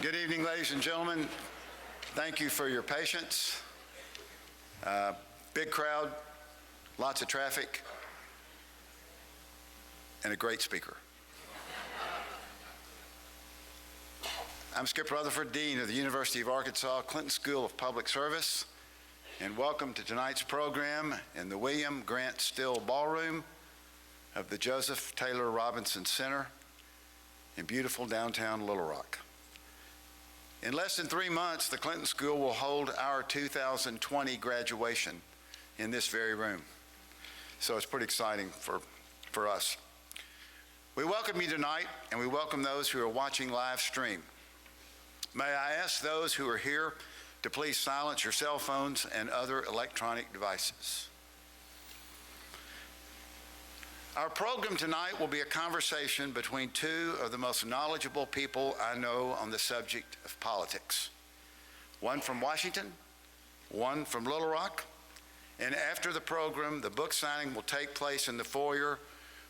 Good evening, ladies and gentlemen. Thank you for your patience. Big crowd, lots of traffic, and a great speaker. I'm Skip Rutherford, Dean of the University of Arkansas Clinton School of Public Service, and welcome to tonight's program in the William Grant Still Ballroom of the Joseph Taylor Robinson Center in beautiful downtown Little Rock. In less than 3 months, the Clinton School will hold our 2020 graduation in this very room. So it's pretty exciting for us. We welcome you tonight, and we welcome those who are watching live stream. May I ask those who are here to please silence your cell phones and other electronic devices. Our program tonight will be a conversation between two of the most knowledgeable people I know on the subject of politics. One from Washington, one from Little Rock, and after the program, the book signing will take place in the foyer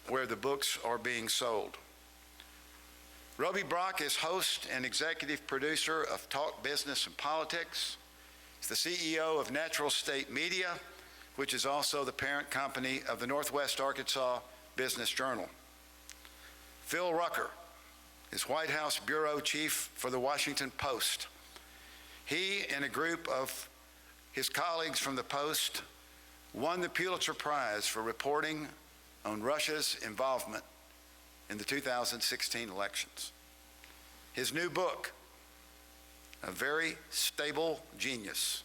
where the books are being sold. Roby Brock is host and executive producer of Talk Business and Politics. He's the CEO of Natural State Media, which is also the parent company of the Northwest Arkansas Business Journal. Phil Rucker is White House Bureau Chief for the Washington Post. He and a group of his colleagues from the Post won the Pulitzer Prize for reporting on Russia's involvement in the 2016 elections. His new book, A Very Stable Genius,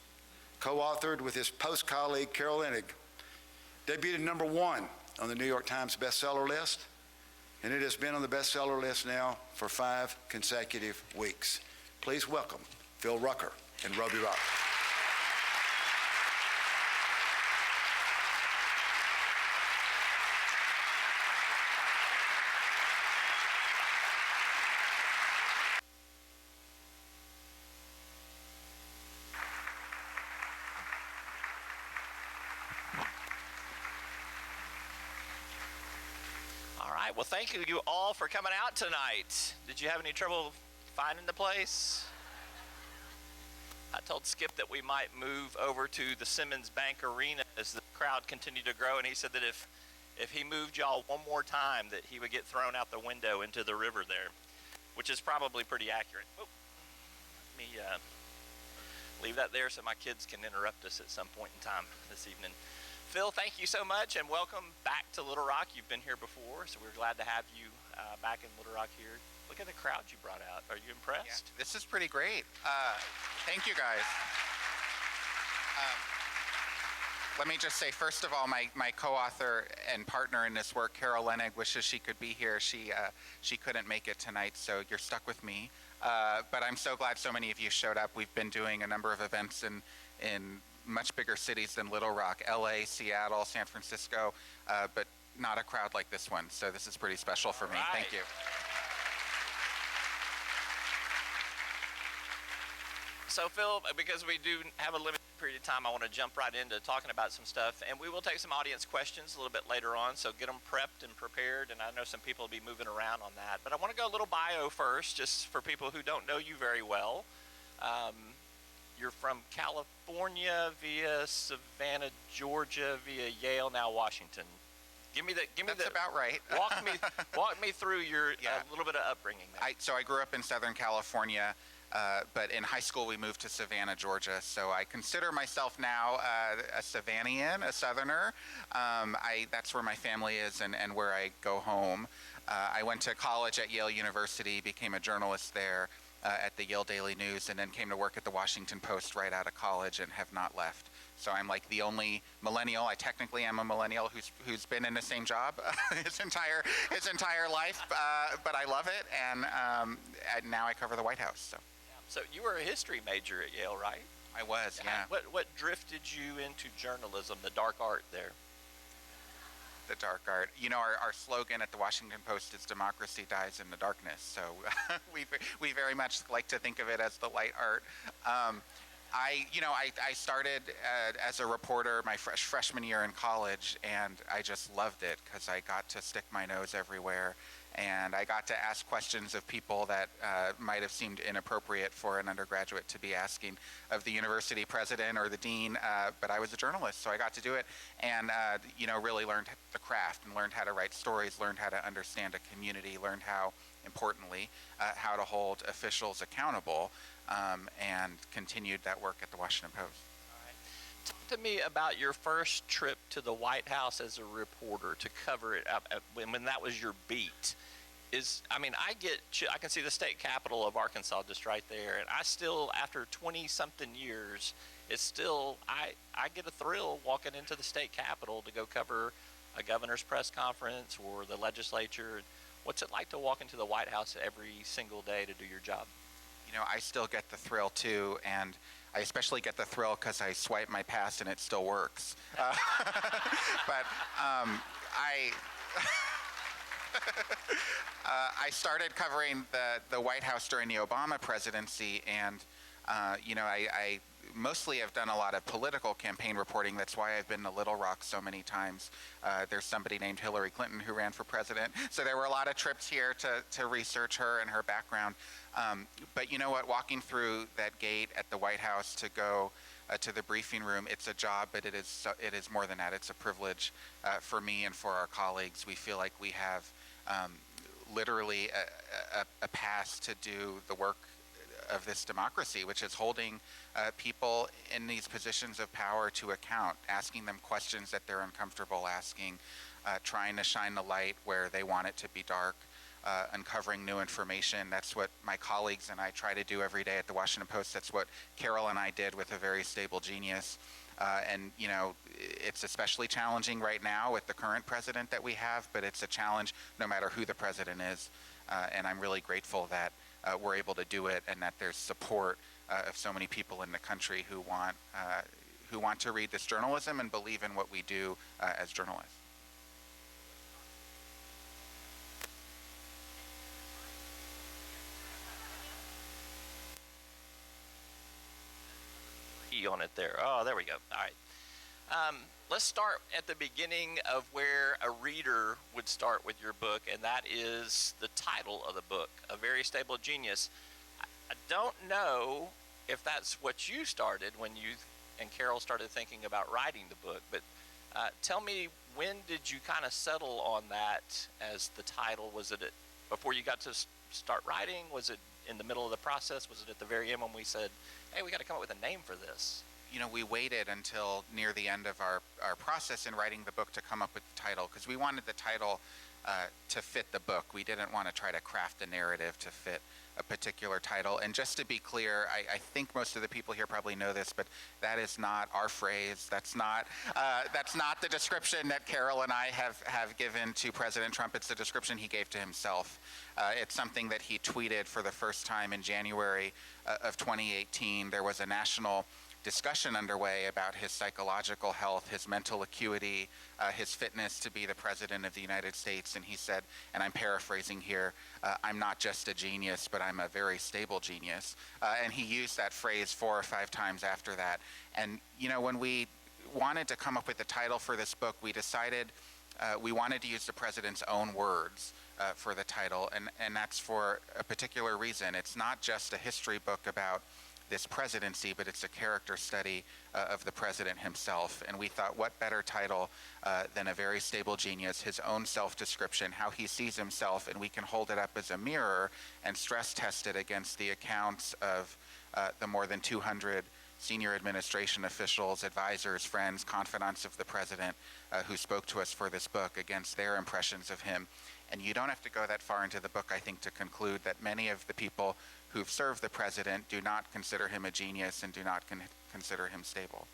co-authored with his Post colleague Carol Leonnig, debuted at #1 on the New York Times bestseller list, and it has been on the bestseller list now for 5 consecutive weeks. Please welcome Phil Rucker and Roby Brock. Well, thank you all for coming out tonight. Did you have any trouble finding the place? I told Skip that we might move over to the Simmons Bank Arena as the crowd continued to grow, and he said that if he moved y'all one more time that he would get thrown out the window into the river there, which is probably pretty accurate. Oh, let me leave that there so my kids can interrupt us at some point in time this evening. Phil, thank you so much, and welcome back to Little Rock. You've been here before, so we're glad to have you back in Little Rock here. Look at the crowd you brought out. Are you impressed? Yeah, this is pretty great. Thank you, guys. Let me just say, first of all, my co-author and partner in this work, Carol Leonnig, wishes she could be here. She couldn't make it tonight, so you're stuck with me. But I'm so glad so many of you showed up. We've been doing a number of events in much bigger cities than Little Rock, LA, Seattle, San Francisco, but not a crowd like this one. So this is pretty special for me. Right. Thank you. So Phil, because we do have a limited period of time, I want to jump right into talking about some stuff, and we will take some audience questions a little bit later on, so get them prepped and prepared, and I know some people will be moving around on that. But I want to go a little bio first, just for people who don't know you very well. You're from California via Savannah, Georgia, via Yale, now Washington. That's about right. Walk me through your a little bit of upbringing there. So I grew up in Southern California, but in high school we moved to Savannah, Georgia. So I consider myself now a Savannian, a Southerner. That's where my family is and where I go home. I went to college at Yale University, became a journalist there. At the Yale Daily News, and then came to work at the Washington Post right out of college and have not left. So I'm like the only millennial. I technically am a millennial who's been in the same job his entire life, but I love it, and now I cover the White House. So you were a history major at Yale, right? I was, yeah. What drifted you into journalism, the dark art there? The dark art. You know, our slogan at the Washington Post is "Democracy dies in the darkness." So we very much like to think of it as the light art. I started as a reporter my freshman year in college, and I just loved it because I got to stick my nose everywhere And I got to ask questions of people that might have seemed inappropriate for an undergraduate to be asking of the university president or the dean, but I was a journalist, so I got to do it, and really learned the craft and learned how to write stories, learned how to understand a community, learned how, importantly, how to hold officials accountable, and continued that work at the Washington Post. Talk to me about your first trip to the White House as a reporter to cover it up when that was your beat. I can see the state capitol of Arkansas just right there, and I still, after 20-something years, it's still, I get a thrill walking into the state capitol to go cover a governor's press conference or the legislature. What's it like to walk into the White House every single day to do your job? I still get the thrill too, and I especially get the thrill because I swipe my pass and it still works. But I started covering the White House during the Obama presidency, and I mostly have done a lot of political campaign reporting. That's why I've been to Little Rock so many times. There's somebody named Hillary Clinton who ran for president, so there were a lot of trips here to research her and her background. But you know what, walking through that gate at the White House to go to the briefing room, it's a job, but it is more than that. It's a privilege for me and for our colleagues. We feel like we have literally a pass to do the work of this democracy, which is holding people in these positions of power to account, asking them questions that they're uncomfortable asking, trying to shine the light where they want it to be dark, uncovering new information. That's what my colleagues and I try to do every day at the Washington Post. That's what Carol and I did with A Very Stable Genius. And it's especially challenging right now with the current president that we have, but it's a challenge no matter who the president is. And I'm really grateful that we're able to do it, and that there's support of so many people in the country who want to read this journalism and believe in what we do as journalists. On it there. Oh, there we go. All right. Let's start at the beginning of where a reader would start with your book, and that is the title of the book, A Very Stable Genius. I don't know if that's what you started when you and Carol started thinking about writing the book, but tell me, when did you kind of settle on that as the title? Was it before you got to start writing? Was it in the middle of the process? Was it at the very end when we said, hey, we got to come up with a name for this? We waited until near the end of our process in writing the book to come up with the title, because we wanted the title to fit the book. We didn't want to try to craft a narrative to fit a particular title. And just to be clear, I think most of the people here probably know this, but that is not our phrase. That's not the description that Carol and I have given to President Trump. It's the description he gave to himself. It's something that he tweeted for the first time in January of 2018. There was a national discussion underway about his psychological health, his mental acuity, his fitness to be the president of the United States. And he said, and I'm paraphrasing here, I'm not just a genius, but I'm a very stable genius. And he used that phrase 4 or 5 times after that. And, when we wanted to come up with the title for this book, we decided we wanted to use the president's own words for the title. And that's for a particular reason. It's not just a history book about this presidency, but it's a character study of the president himself. And we thought, what better title than A Very Stable Genius, his own self-description, how he sees himself, and we can hold it up as a mirror and stress test it against the accounts of the more than 200 senior administration officials, advisors, friends, confidants of the president who spoke to us for this book, against their impressions of him. And you don't have to go that far into the book, I think, to conclude that many of the people who've served the president do not consider him a genius and do not consider him stable.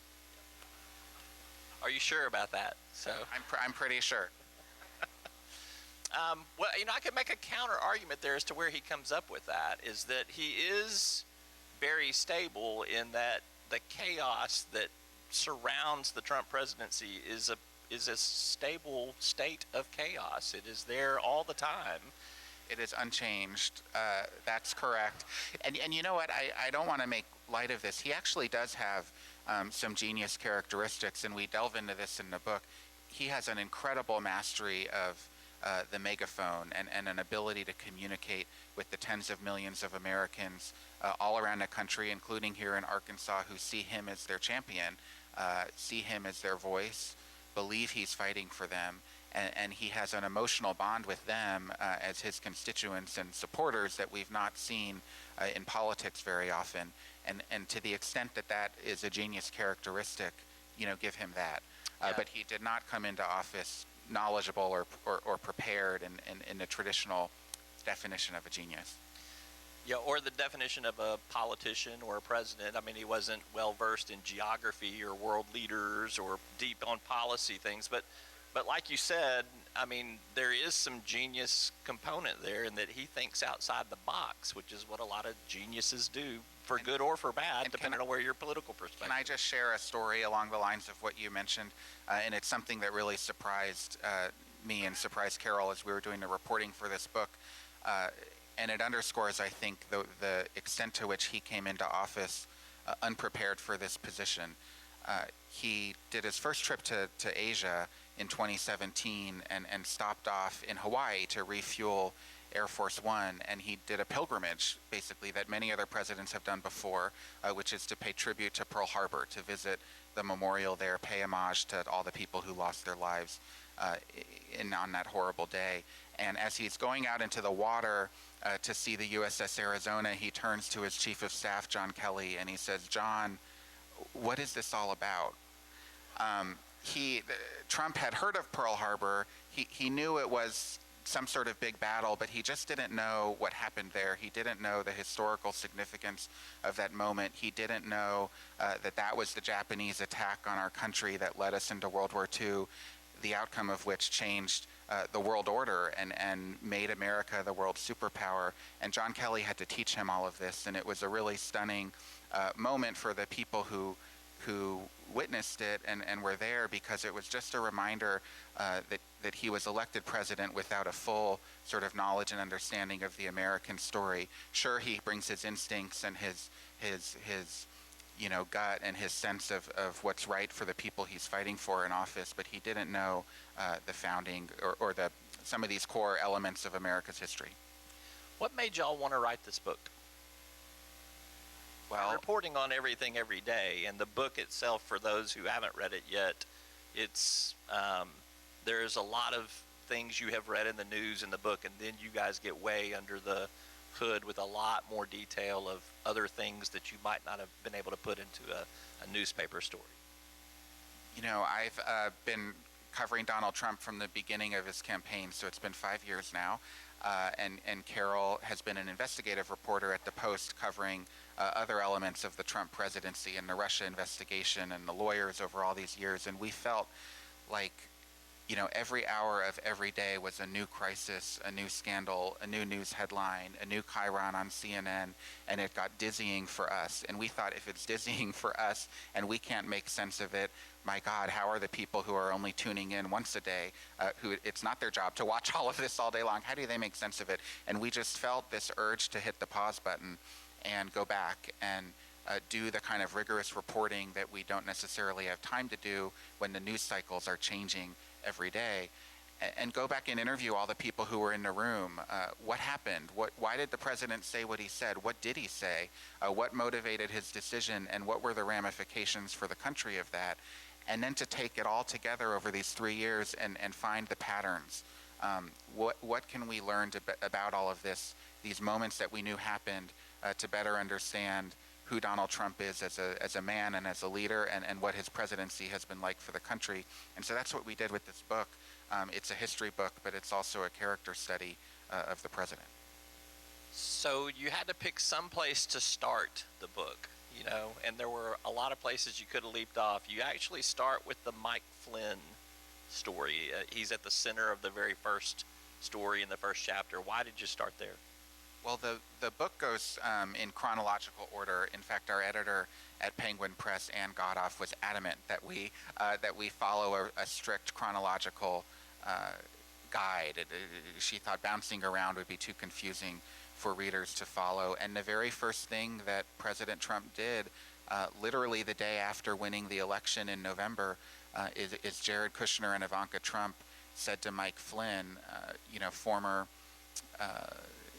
Are you sure about that? So I'm pretty sure. Well, I could make a counter argument there as to where he comes up with that, is that he is very stable in that the chaos that surrounds the Trump presidency is a stable state of chaos. It is there all the time. It is unchanged. That's correct. And you know what? I don't want to make light of this. He actually does have some genius characteristics, and we delve into this in the book. He has an incredible mastery of the megaphone and an ability to communicate with the tens of millions of Americans all around the country, including here in Arkansas, who see him as their champion, see him as their voice, believe he's fighting for them, and he has an emotional bond with them as his constituents and supporters that we've not seen in politics very often. And to the extent that that is a genius characteristic, give him that. Yeah. But he did not come into office knowledgeable or prepared in the traditional definition of a genius. Yeah, or the definition of a politician or a president. I mean, he wasn't well versed in geography or world leaders or deep on policy things. But like you said, I mean, there is some genius component there in that he thinks outside the box, which is what a lot of geniuses do, for good or for bad, depending on where your political perspective. Can I just share a story along the lines of what you mentioned? And it's something that really surprised me and surprised Carol as we were doing the reporting for this book. And it underscores, I think, the extent to which he came into office unprepared for this position. He did his first trip to Asia in 2017 and stopped off in Hawaii to refuel Air Force One, and he did a pilgrimage, basically, that many other presidents have done before, which is to pay tribute to Pearl Harbor, to visit the memorial there, pay homage to all the people who lost their lives on that horrible day. And as he's going out into the water to see the USS Arizona, he turns to his chief of staff, John Kelly, and he says, "John, what is this all about?" Trump had heard of Pearl Harbor. He knew it was some sort of big battle, but he just didn't know what happened there. He didn't know the historical significance of that moment. He didn't know that was the Japanese attack on our country that led us into World War II, the outcome of which changed the world order and made America the world superpower. And John Kelly had to teach him all of this, and it was a really stunning moment for the people who witnessed it and were there, because it was just a reminder that he was elected president without a full sort of knowledge and understanding of the American story. Sure, he brings his instincts and his gut and his sense of what's right for the people he's fighting for in office, but he didn't know the founding or some of these core elements of America's history. What made y'all want to write this book? Well, reporting on everything every day, and the book itself, for those who haven't read it yet, it's there's a lot of things you have read in the news in the book, and then you guys get way under the hood with a lot more detail of other things that you might not have been able to put into a newspaper story. I've been covering Donald Trump from the beginning of his campaign, so it's been 5 years now. And Carol has been an investigative reporter at the Post, covering other elements of the Trump presidency and the Russia investigation and the lawyers over all these years. And we felt like, every hour of every day was a new crisis, a new scandal, a new news headline, a new chyron on CNN, and it got dizzying for us. And we thought, if it's dizzying for us and we can't make sense of it, my God, how are the people who are only tuning in once a day, who it's not their job to watch all of this all day long, how do they make sense of it? And we just felt this urge to hit the pause button and go back and do the kind of rigorous reporting that we don't necessarily have time to do when the news cycles are changing every day, and go back and interview all the people who were in the room. What happened? Why did the president say what he said? What did he say? What motivated his decision, and what were the ramifications for the country of that? And then to take it all together over these 3 years and find the patterns. What can we learn about all of this, these moments that we knew happened, to better understand who Donald Trump is as a man and as a leader, and what his presidency has been like for the country. And so that's what we did with this book. It's a history book, but it's also a character study of the president. So you had to pick some place to start the book, and there were a lot of places you could have leaped off. You actually start with the Mike Flynn story. He's at the center of the very first story in the first chapter. Why did you start there? Well, the book goes in chronological order. In fact, our editor at Penguin Press, Ann Godoff, was adamant that we follow a strict chronological guide. She thought bouncing around would be too confusing for readers to follow. And the very first thing that President Trump did, literally the day after winning the election in November, is Jared Kushner and Ivanka Trump said to Mike Flynn, former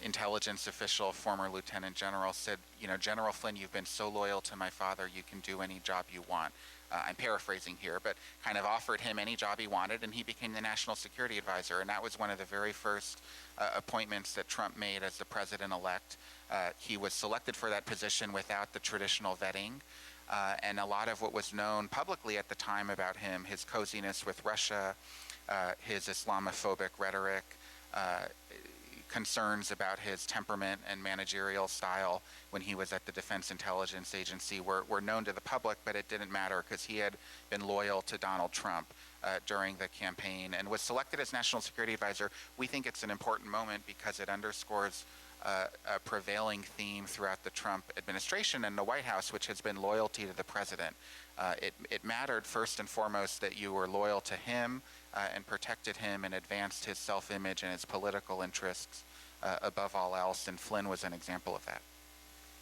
intelligence official, former lieutenant general, said, General Flynn, you've been so loyal to my father, you can do any job you want. I'm paraphrasing here, but kind of offered him any job he wanted, and he became the national security advisor. And that was one of the very first appointments that Trump made as the president-elect. He was selected for that position without the traditional vetting. And a lot of what was known publicly at the time about him, his coziness with Russia, his Islamophobic rhetoric, concerns about his temperament and managerial style when he was at the Defense Intelligence Agency were known to the public, but it didn't matter because he had been loyal to Donald Trump during the campaign and was selected as National Security Advisor. We think it's an important moment because it underscores a prevailing theme throughout the Trump administration and the White House, which has been loyalty to the president. It mattered first and foremost that you were loyal to him and protected him and advanced his self-image and his political interests above all else, and Flynn was an example of that.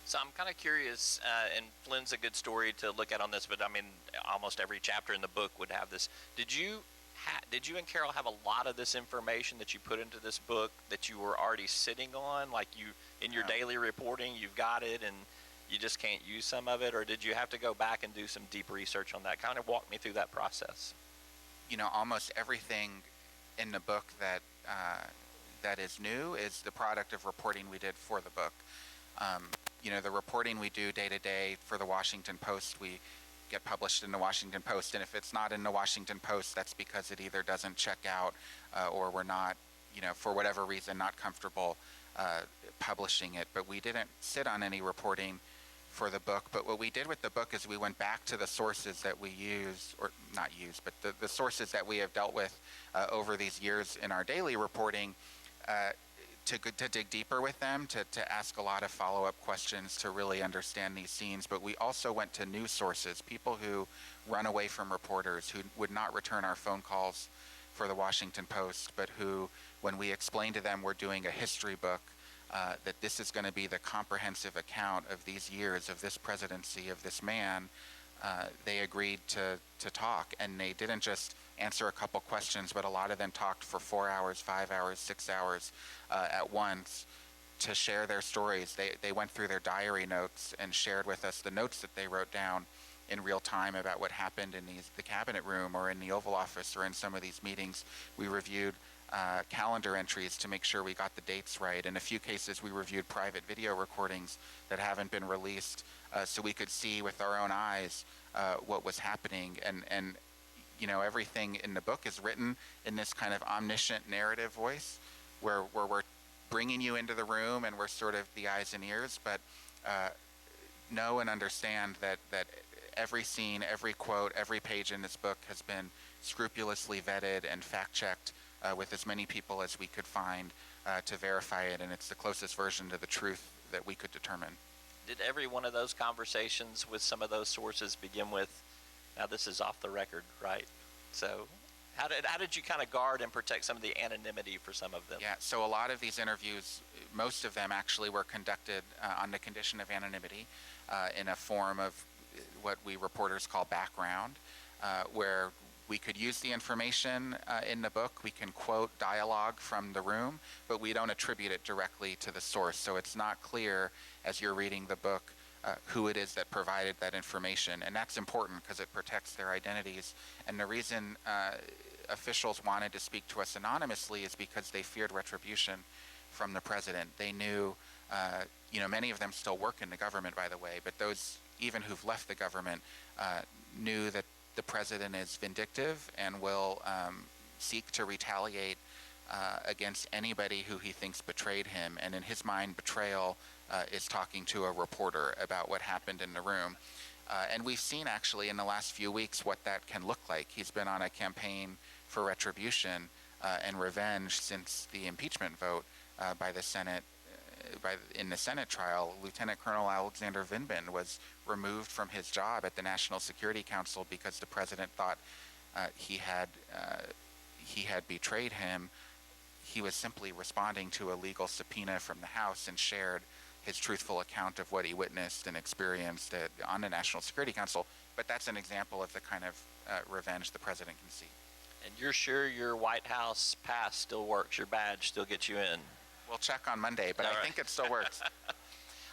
So I'm kind of curious, and Flynn's a good story to look at on this, but I mean, almost every chapter in the book would have this. Did you and Carol have a lot of this information that you put into this book that you were already sitting on, like you in your daily reporting, you've got it and you just can't use some of it, or did you have to go back and do some deep research on that? Kind of walk me through that process. Almost everything in the book that is new is the product of reporting we did for the book. The reporting we do day to day for the Washington Post, we get published in the Washington Post, and if it's not in the Washington Post, that's because it either doesn't check out or we're not, for whatever reason, not comfortable publishing it. But we didn't sit on any reporting for the book. But what we did with the book is we went back to the sources that we use, or not use, but the sources that we have dealt with over these years in our daily reporting to dig deeper with them, to ask a lot of follow-up questions to really understand these scenes. But we also went to news sources, people who run away from reporters, who would not return our phone calls for the Washington Post, but who, when we explained to them we're doing a history book, that this is going to be the comprehensive account of these years, of this presidency, of this man, they agreed to talk. And they didn't just answer a couple questions, but a lot of them talked for 4 hours, 5 hours, 6 hours at once to share their stories. They went through their diary notes and shared with us the notes that they wrote down in real time about what happened in the cabinet room or in the Oval Office or in some of these meetings. We reviewed calendar entries to make sure we got the dates right. In a few cases, we reviewed private video recordings that haven't been released so we could see with our own eyes what was happening. And everything in the book is written in this kind of omniscient narrative voice where we're bringing you into the room and we're sort of the eyes and ears, but know and understand that every scene, every quote, every page in this book has been scrupulously vetted and fact-checked with as many people as we could find to verify it, and it's the closest version to the truth that we could determine. Did every one of those conversations with some of those sources begin with, now this is off the record, right? So how did you kind of guard and protect some of the anonymity for some of them? Yeah, so a lot of these interviews, most of them actually were conducted on the condition of anonymity in a form of what we reporters call background, where we could use the information in the book. We can quote dialogue from the room, but we don't attribute it directly to the source. So it's not clear as you're reading the book who it is that provided that information. And that's important because it protects their identities. And the reason officials wanted to speak to us anonymously is because they feared retribution from the president. They knew, many of them still work in the government, by the way, but those even who've left the government knew that the president is vindictive and will seek to retaliate against anybody who he thinks betrayed him. And in his mind, betrayal is talking to a reporter about what happened in the room. And we've seen actually in the last few weeks what that can look like. He's been on a campaign for retribution and revenge since the impeachment vote by the Senate. In the Senate trial, Lieutenant Colonel Alexander Vindman was removed from his job at the National Security Council because the president thought he had betrayed him. He was simply responding to a legal subpoena from the House and shared his truthful account of what he witnessed and experienced on the National Security Council. But that's an example of the kind of revenge the president can see. And you're sure your White House pass still works? Your badge still gets you in? We'll check on Monday, but All I right. think it still works.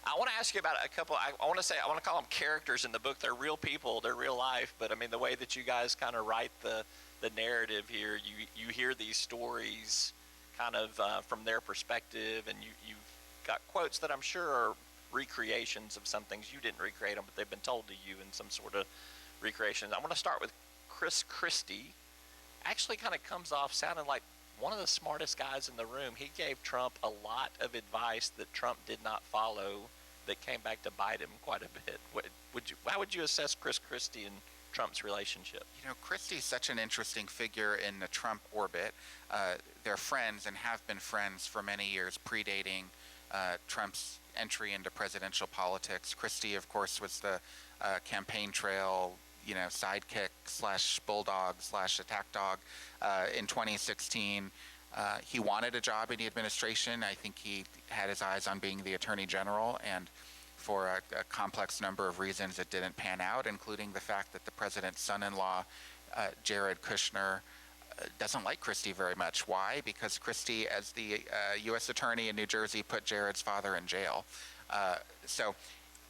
I want to ask you about a couple. I want to call them characters in the book. They're real people. They're real life. But I mean, the way that you guys kind of write the narrative here, you hear these stories kind of from their perspective, and you've got quotes that I'm sure are recreations of some things. You didn't recreate them, but they've been told to you in some sort of recreation. I want to start with Chris Christie. Actually kind of comes off sounding like one of the smartest guys in the room. He gave Trump a lot of advice that Trump did not follow that came back to bite him quite a bit. How would you assess Chris Christie and Trump's relationship? You know, Christie's such an interesting figure in the Trump orbit. They're friends and have been friends for many years, predating Trump's entry into presidential politics. Christie, of course, was the campaign trail, sidekick / bulldog / attack dog in 2016. He wanted a job in the administration. I think he had his eyes on being the attorney general, and for a complex number of reasons it didn't pan out, including the fact that the president's son-in-law, Jared Kushner, doesn't like Christie very much. Why? Because Christie, as the U.S. attorney in New Jersey, put Jared's father in jail. So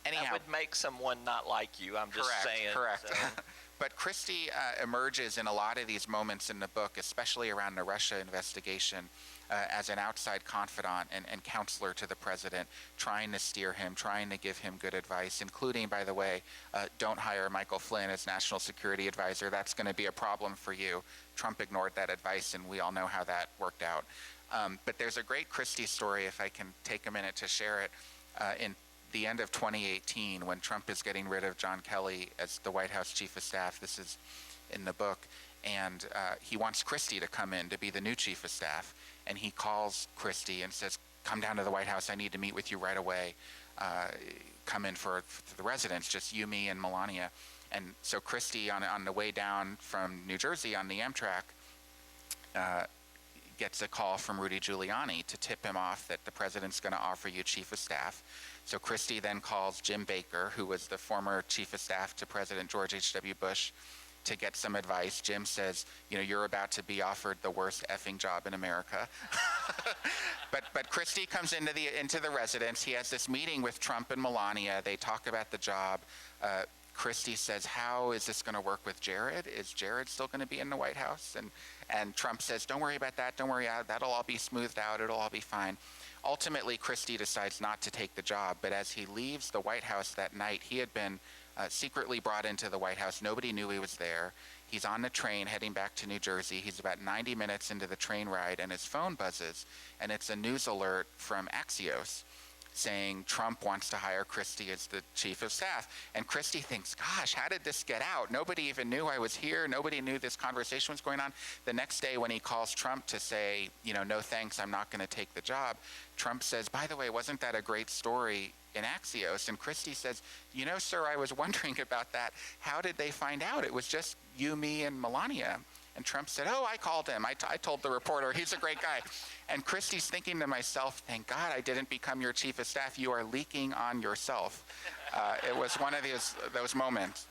anyhow, that would make someone not like you. I'm just saying. Correct. So. But Christie emerges in a lot of these moments in the book, especially around the Russia investigation, as an outside confidant and counselor to the president, trying to steer him, trying to give him good advice, including, by the way, don't hire Michael Flynn as national security advisor. That's going to be a problem for you. Trump ignored that advice, and we all know how that worked out. But there's a great Christie story, if I can take a minute to share it, in the end of 2018, when Trump is getting rid of John Kelly as the White House chief of staff. This is in the book. And he wants Christie to come in to be the new chief of staff. And he calls Christie and says, come down to the White House. I need to meet with you right away. Come in for the residence, just you, me, and Melania. And so Christie, on the way down from New Jersey on the Amtrak, gets a call from Rudy Giuliani to tip him off that the president's going to offer you chief of staff. So Christie then calls Jim Baker, who was the former chief of staff to President George H.W. Bush, to get some advice. Jim says, you're about to be offered the worst effing job in America. But Christie comes into the residence. He has this meeting with Trump and Melania. They talk about the job. Christie says, how is this going to work with Jared? Is Jared still going to be in the White House? And Trump says, don't worry about that. Don't worry. That'll all be smoothed out. It'll all be fine. Ultimately, Christie decides not to take the job. But as he leaves the White House that night, he had been secretly brought into the White House. Nobody knew he was there. He's on the train heading back to New Jersey. He's about 90 minutes into the train ride, and his phone buzzes. And it's a news alert from Axios saying Trump wants to hire Christie as the chief of staff. And Christie thinks, gosh, how did this get out? Nobody even knew I was here. Nobody knew this conversation was going on. The next day when he calls Trump to say, no thanks, I'm not going to take the job, Trump says, by the way, wasn't that a great story in Axios? And Christie says, sir, I was wondering about that. How did they find out? It was just you, me, and Melania. And Trump said, oh, I called him. I told the reporter. He's a great guy. And Christie's thinking to myself, thank God I didn't become your chief of staff. You are leaking on yourself. It was one of those moments.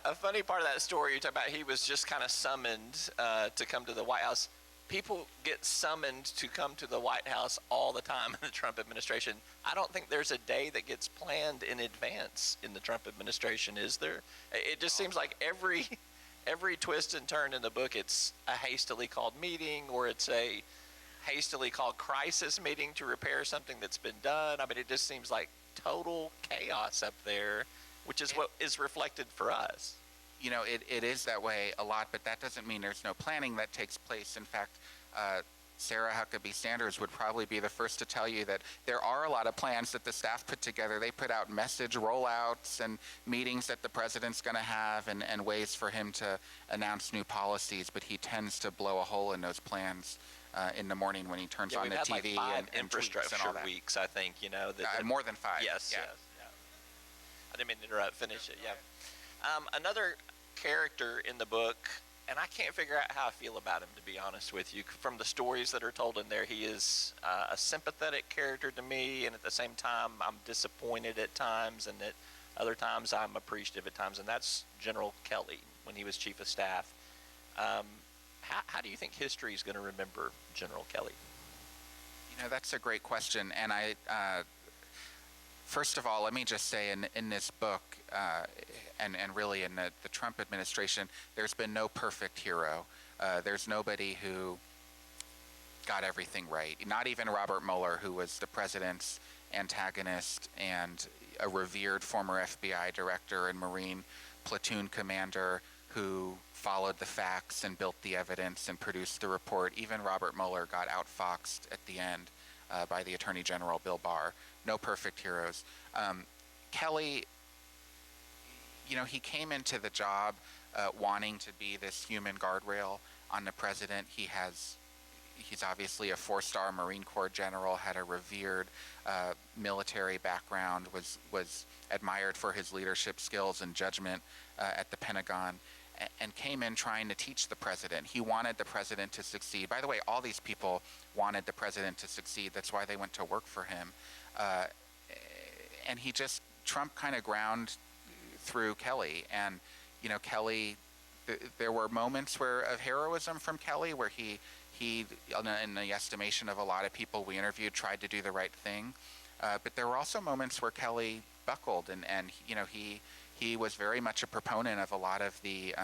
A funny part of that story you talk about, he was just kind of summoned to come to the White House. People get summoned to come to the White House all the time in the Trump administration. I don't think there's a day that gets planned in advance in the Trump administration, is there? It just seems like every twist and turn in the book, it's a hastily called meeting, or it's a hastily called crisis meeting to repair something that's been done. I mean, it just seems like total chaos up there, which is what is reflected for us. It is that way a lot, but that doesn't mean there's no planning that takes place. In fact, Sarah Huckabee Sanders would probably be the first to tell you that there are a lot of plans that the staff put together. They put out message rollouts and meetings that the president's going to have and ways for him to announce new policies, but he tends to blow a hole in those plans in the morning when he turns on the TV like 5 and infrastructure and all that. weeks, I think, more than 5. Yes, yeah. yes. Yeah. I didn't mean to interrupt. Finish it, yeah. Another character in the book, and I can't figure out how I feel about him, to be honest with you. From the stories that are told in there, he is a sympathetic character to me, and at the same time, I'm disappointed at times, and at other times, I'm appreciative at times, and that's General Kelly when he was chief of staff. How do you think history is going to remember General Kelly? That's a great question. And first of all, let me just say in this book, and really in the Trump administration, there's been no perfect hero. There's nobody who got everything right. Not even Robert Mueller, who was the president's antagonist and a revered former FBI director and Marine platoon commander who followed the facts and built the evidence and produced the report. Even Robert Mueller got outfoxed at the end by the Attorney General, Bill Barr. No perfect heroes. Kelly, he came into the job wanting to be this human guardrail on the president. He's obviously a 4-star Marine Corps general, had a revered military background, was admired for his leadership skills and judgment at the Pentagon, and came in trying to teach the president. He wanted the president to succeed. By the way, all these people wanted the president to succeed. That's why they went to work for him. And Trump kind of ground through Kelly. And, Kelly, there were moments of heroism from Kelly where he, in the estimation of a lot of people we interviewed, tried to do the right thing. But there were also moments where Kelly buckled, and he was very much a proponent of a lot of the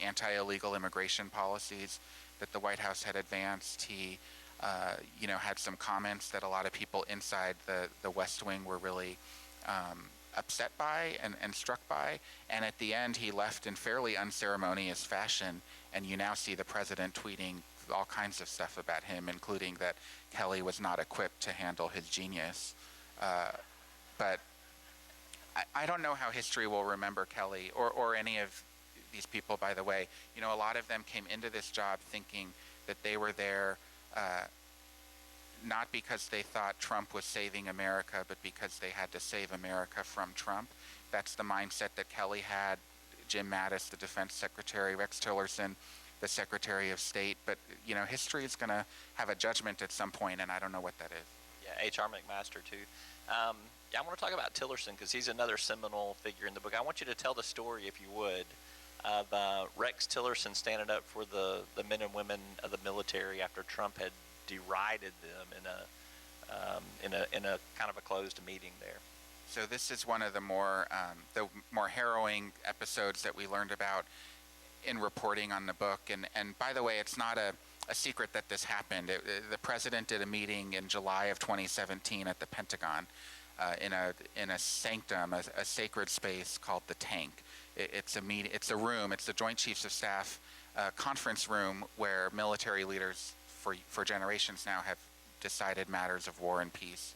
anti-illegal immigration policies that the White House had advanced. He, had some comments that a lot of people inside the West Wing were really upset by and struck by. And at the end, he left in fairly unceremonious fashion. And you now see the president tweeting all kinds of stuff about him, including that Kelly was not equipped to handle his genius. But I don't know how history will remember Kelly or any of these people, by the way. A lot of them came into this job thinking that they were there not because they thought Trump was saving America, but because they had to save America from Trump. That's the mindset that Kelly had. Jim Mattis, the defense secretary, Rex Tillerson, the Secretary of State. But, history is going to have a judgment at some point, and I don't know what that is. Yeah, H.R. McMaster, too. I want to talk about Tillerson because he's another seminal figure in the book. I want you to tell the story, if you would, of Rex Tillerson standing up for the men and women of the military after Trump had derided them in a kind of a closed meeting there. So this is one of the more harrowing episodes that we learned about in reporting on the book. And by the way, it's not a secret that this happened. The president did a meeting in July of 2017 at the Pentagon in a sanctum, a sacred space called the Tank. It's a room. It's the Joint Chiefs of Staff conference room where military leaders for generations now have decided matters of war and peace.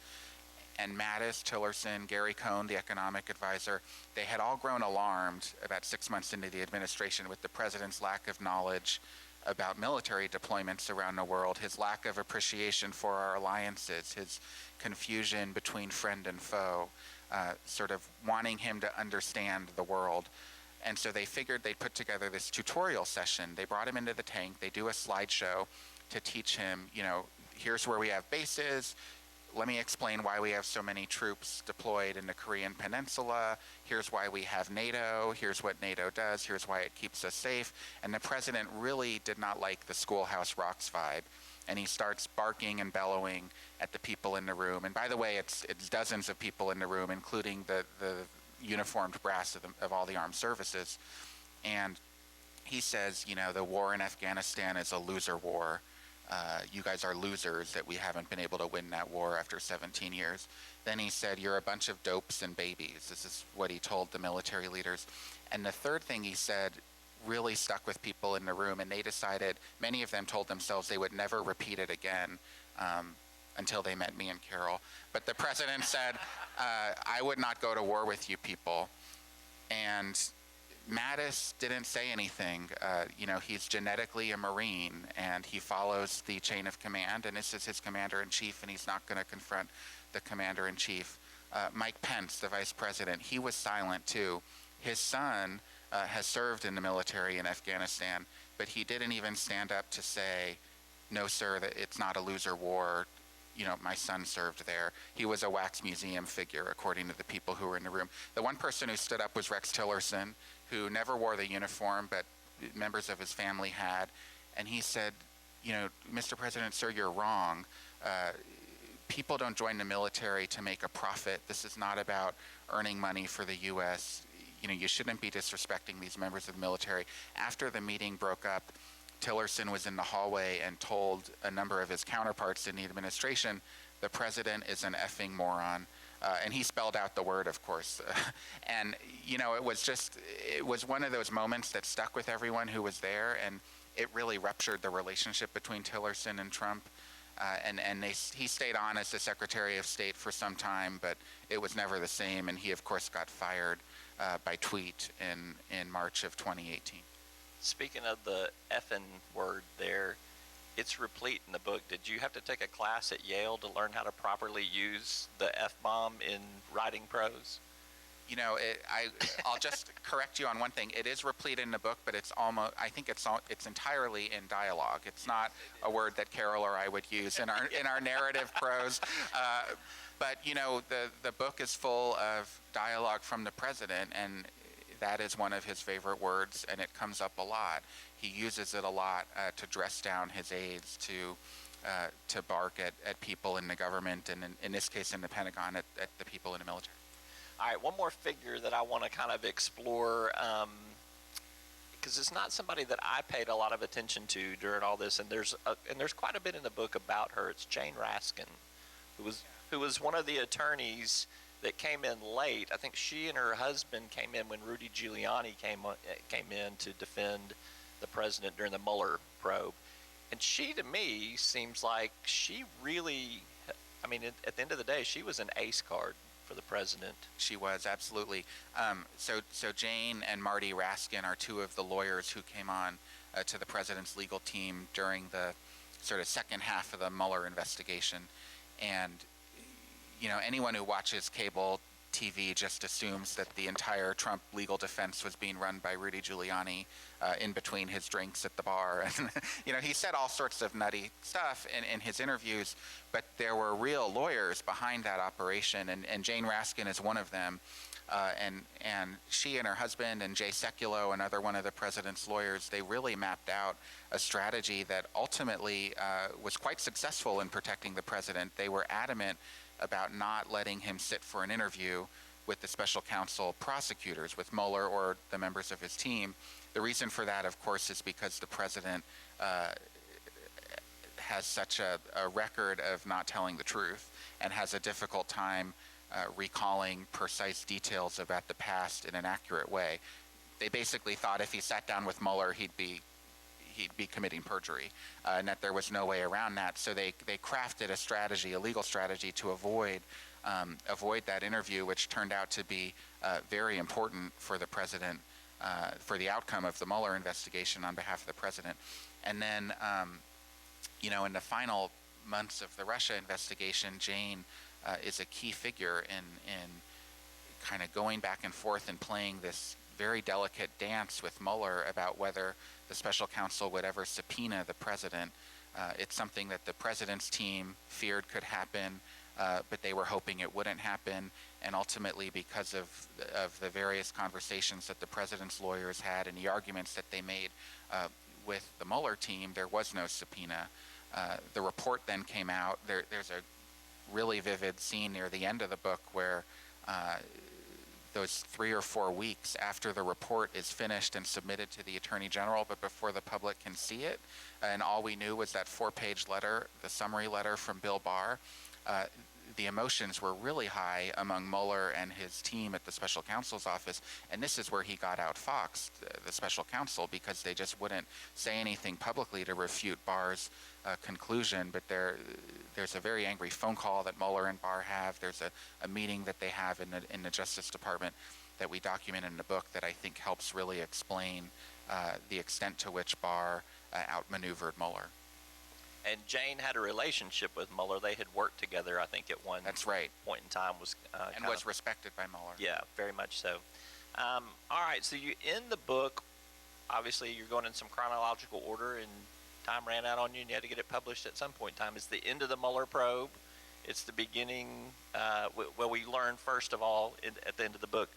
And Mattis, Tillerson, Gary Cohn, the economic advisor, they had all grown alarmed about 6 months into the administration with the president's lack of knowledge about military deployments around the world, his lack of appreciation for our alliances, his confusion between friend and foe, sort of wanting him to understand the world. And so they figured they'd put together this tutorial session. They brought him into the Tank. They do a slideshow to teach him, here's where we have bases. Let me explain why we have so many troops deployed in the Korean Peninsula. Here's why we have NATO. Here's what NATO does. Here's why it keeps us safe. And the president really did not like the Schoolhouse Rocks vibe. And he starts barking and bellowing at the people in the room. And by the way, it's dozens of people in the room, including the uniformed brass of all the armed services. And he says, the war in Afghanistan is a loser war. You guys are losers that we haven't been able to win that war after 17 years. Then he said, you're a bunch of dopes and babies. This is what he told the military leaders. And the third thing he said really stuck with people in the room, and they decided, many of them told themselves they would never repeat it again until they met me and Carol. But the president said, I would not go to war with you people. And Mattis didn't say anything. He's genetically a Marine, and he follows the chain of command, and this is his commander-in-chief, and he's not going to confront the commander-in-chief. Mike Pence, the vice president, he was silent too. His son has served in the military in Afghanistan, but he didn't even stand up to say, no, sir, that it's not a loser war. My son served there. He was a wax museum figure, according to the people who were in the room. The one person who stood up was Rex Tillerson, who never wore the uniform, but members of his family had. And he said, Mr. President, sir, you're wrong. People don't join the military to make a profit. This is not about earning money for the U.S. You shouldn't be disrespecting these members of the military. After the meeting broke up, Tillerson was in the hallway and told a number of his counterparts in the administration, the president is an effing moron. And he spelled out the word, of course. And, it was one of those moments that stuck with everyone who was there, and it really ruptured the relationship between Tillerson and Trump. He stayed on as the Secretary of State for some time, but it was never the same. And he, of course, got fired by tweet in March of 2018. Speaking of the effing word there, it's replete in the book. Did you have to take a class at Yale to learn how to properly use the F-bomb in writing prose? I'll just correct you on one thing. It is replete in the book, but I think it's entirely in dialogue. It's not a word that Carol or I would use in our narrative prose. But the book is full of dialogue from the president, and that is one of his favorite words, and it comes up a lot. He uses it a lot to dress down his aides, to bark at people in the government, and in this case in the Pentagon, at the people in the military. All right, one more figure that I want to kind of explore, because it's not somebody that I paid a lot of attention to during all this, and there's quite a bit in the book about her. It's Jane Raskin, who was one of the attorneys that came in late. I think she and her husband came in when Rudy Giuliani came in to defend the president during the Mueller probe. And she, to me, seems like she really, at the end of the day, she was an ace card for the president. She was, absolutely. So Jane and Marty Raskin are two of the lawyers who came on to the president's legal team during the sort of second half of the Mueller investigation. And anyone who watches cable TV just assumes that the entire Trump legal defense was being run by Rudy Giuliani in between his drinks at the bar. And, he said all sorts of nutty stuff in his interviews, but there were real lawyers behind that operation, and Jane Raskin is one of them. And she and her husband and Jay Sekulow, another one of the president's lawyers, they really mapped out a strategy that ultimately was quite successful in protecting the president. They were adamant about not letting him sit for an interview with the special counsel prosecutors, with Mueller or the members of his team. The reason for that, of course, is because the president has such a record of not telling the truth and has a difficult time recalling precise details about the past in an accurate way. They basically thought if he sat down with Mueller, he'd be committing perjury, and that there was no way around that. So they crafted a strategy, a legal strategy, to avoid that interview, which turned out to be very important for the president, for the outcome of the Mueller investigation on behalf of the president. And then, in the final months of the Russia investigation, Jane is a key figure in kind of going back and forth and playing this very delicate dance with Mueller about whether the special counsel would ever subpoena the president. It's something that the president's team feared could happen, but they were hoping it wouldn't happen. And ultimately, because of the various conversations that the president's lawyers had and the arguments that they made with the Mueller team, there was no subpoena. The report then came out. There's a really vivid scene near the end of the book where those 3 or 4 weeks after the report is finished and submitted to the Attorney General, but before the public can see it, and all we knew was that 4-page letter, the summary letter from Bill Barr. The emotions were really high among Mueller and his team at the special counsel's office, and this is where he got outfoxed, the special counsel, because they just wouldn't say anything publicly to refute Barr's conclusion. But there's a very angry phone call that Mueller and Barr have. There's a meeting that they have in the Justice Department that we document in the book that I think helps really explain the extent to which Barr outmaneuvered Mueller. And Jane had a relationship with Mueller. They had worked together, I think, at one That's right. point in time. And was respected by Mueller. Yeah, very much so. All right, so you in the book, obviously you're going in some chronological order, and time ran out on you, and you had to get it published at some point in time. It's the end of the Mueller probe. It's the beginning. Well, we learn, first of all, at the end of the book,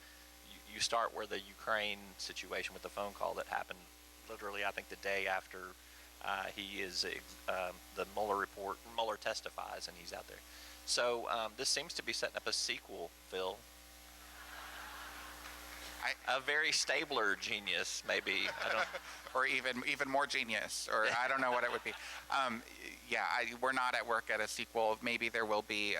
you start where the Ukraine situation with the phone call that happened literally, I think, the day after he is the Mueller testifies, and he's out there. So this seems to be setting up a sequel, Phil. A very Stabler genius, maybe. I don't. Or even more genius, or I don't know what it would be. We're not at work at a sequel. Maybe there will be.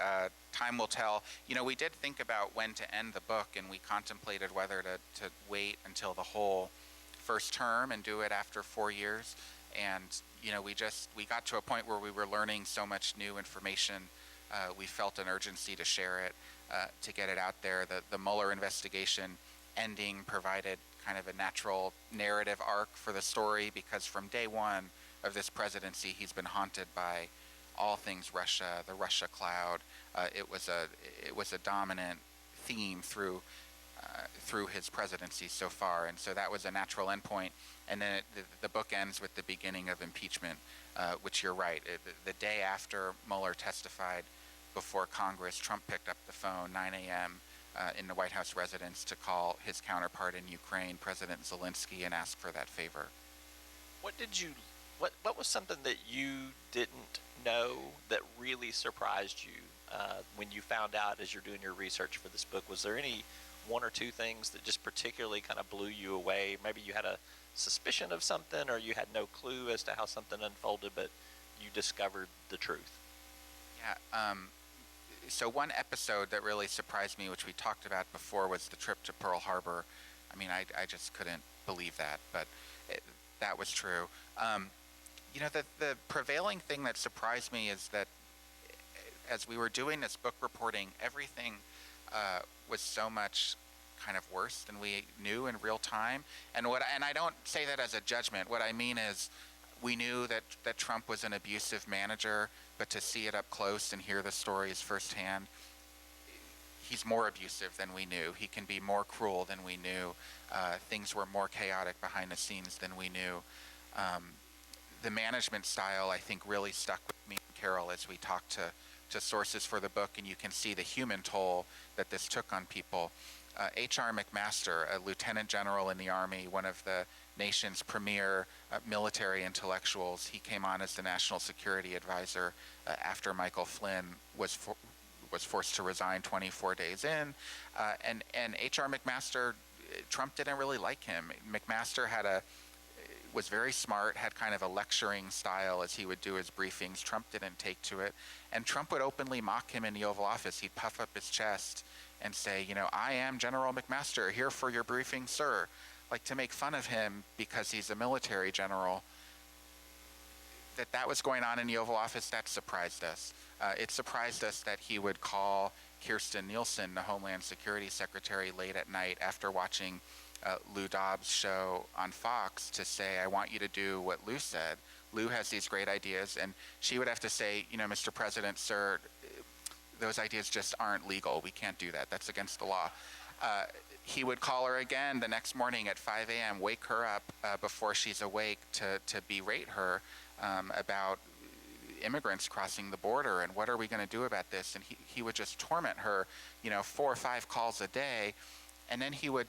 Time will tell. You know, we did think about when to end the book, and we contemplated whether to wait until the whole first term and do it after 4 years. And you know, we got to a point where we were learning so much new information. We felt an urgency to share it, to get it out there. The Mueller investigation ending provided kind of a natural narrative arc for the story, because from day one of this presidency, he's been haunted by all things Russia, the Russia cloud. It was a dominant theme through his presidency so far, and so that was a natural endpoint. And then the book ends with the beginning of impeachment, which you're right. The day after Mueller testified before Congress, Trump picked up the phone 9 a.m. In the White House residence to call his counterpart in Ukraine, President Zelensky, and ask for that favor. What was something that you didn't know that really surprised you when you found out as you're doing your research for this book? Was there any one or two things that just particularly kind of blew you away? Maybe you had a suspicion of something, or you had no clue as to how something unfolded, but you discovered the truth. Yeah. So one episode that really surprised me, which we talked about before, was the trip to Pearl Harbor. I mean, I just couldn't believe that, but that was true. You know, the prevailing thing that surprised me is that as we were doing this book reporting, everything was so much kind of worse than we knew in real time. And I don't say that as a judgment. What I mean is, we knew that Trump was an abusive manager, but to see it up close and hear the stories firsthand, he's more abusive than we knew. He can be more cruel than we knew. Things were more chaotic behind the scenes than we knew. The management style, I think, really stuck with me and Carol as we talked to sources for the book, and you can see the human toll that this took on people. H.R. McMaster, a lieutenant general in the Army, one of the nation's premier military intellectuals, he came on as the national security advisor after Michael Flynn was forced to resign 24 days in. And H.R. McMaster, Trump didn't really like him. McMaster was very smart, had kind of a lecturing style as he would do his briefings. Trump didn't take to it. And Trump would openly mock him in the Oval Office. He'd puff up his chest and say, you know, I am General McMaster, here for your briefing, sir. Like, to make fun of him because he's a military general. That was going on in the Oval Office, that surprised us. It surprised us that he would call Kirstjen Nielsen, the Homeland Security Secretary, late at night after watching Lou Dobbs' show on Fox to say, I want you to do what Lou said. Lou has these great ideas, and she would have to say, you know, Mr. President, sir, those ideas just aren't legal. We can't do that. That's against the law. He would call her again the next morning at 5 a.m., wake her up before she's awake to berate her about immigrants crossing the border and what are we going to do about this. And he would just torment her, you know, 4 or 5 calls a day. And then he would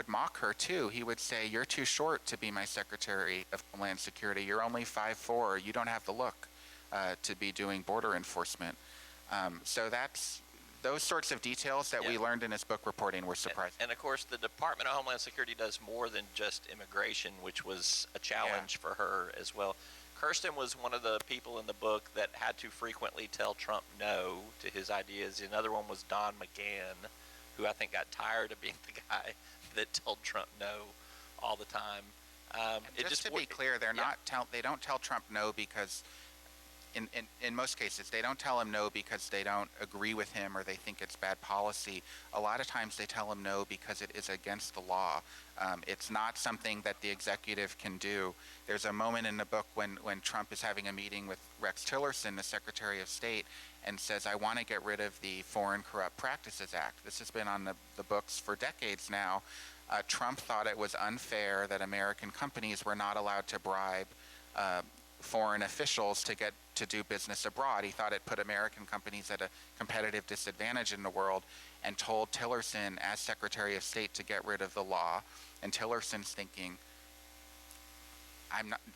mock her too. He would say, you're too short to be my Secretary of Homeland Security. You're only 5'4". You don't have the look to be doing border enforcement. So those sorts of details that we learned in his book reporting were surprising. And of course, the Department of Homeland Security does more than just immigration, which was a challenge for her as well. Kirsten was one of the people in the book that had to frequently tell Trump no to his ideas. Another one was Don McGahn, who I think got tired of being the guy that told Trump no all the time. Just to be clear, they don't tell Trump no because in most cases, they don't tell him no because they don't agree with him or they think it's bad policy. A lot of times they tell him no because it is against the law. It's not something that the executive can do. There's a moment in the book when Trump is having a meeting with Rex Tillerson, the Secretary of State, and says, I want to get rid of the Foreign Corrupt Practices Act. This has been on the books for decades now. Trump thought it was unfair that American companies were not allowed to bribe foreign officials to do business abroad. He thought it put American companies at a competitive disadvantage in the world, and told Tillerson as Secretary of State to get rid of the law. And Tillerson's thinking,